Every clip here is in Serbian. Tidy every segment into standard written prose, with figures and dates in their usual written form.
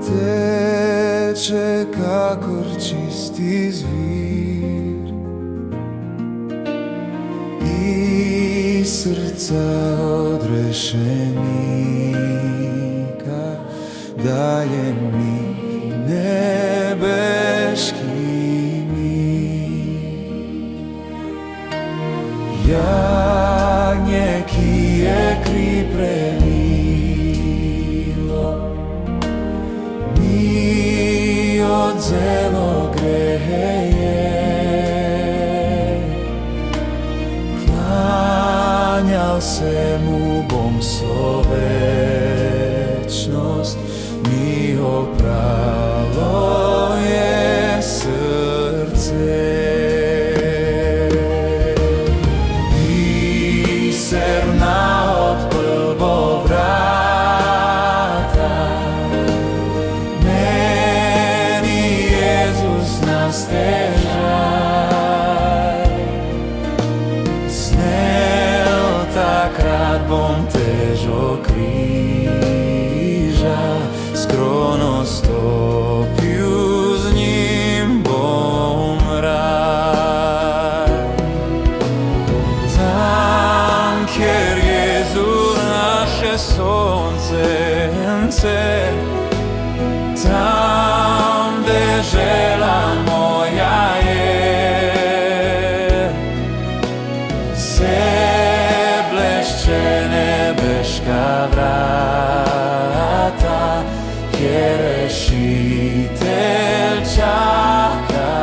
teče kakor čisti zvir iz srca odrešenika daje mi nebeški mir. Jagnje, ki je kri prelilo, mi odzelo greje, klanjal se mu bom so večnost, mi opralo je srce. Biserna odprl bo vrata, meni Jezus na stežaj. Snel takrat bom težo križa, s krono stopil, z njim bom raj. Tam, kjer Jezus naše soncence, tam dežela moja je, se blešče nebeška vrata, kjer rešitelj čaka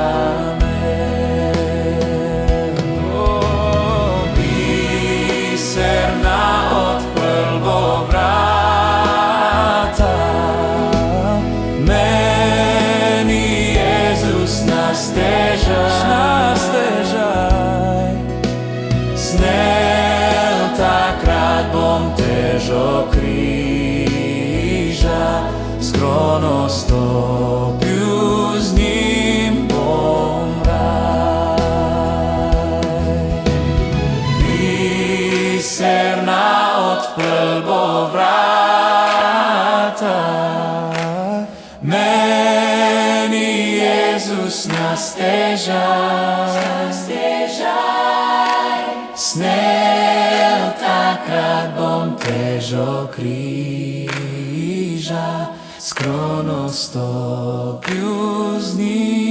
me. Biserna odprl bo vrata, meni Jezus na stežaj. Snel takrat bom težo križa, s krono stopil, z njim bom raj. Biserna odprl bo vrata, meni Jezus na stežaj. Snel takrat bom težo križa, s krono stopil, z njim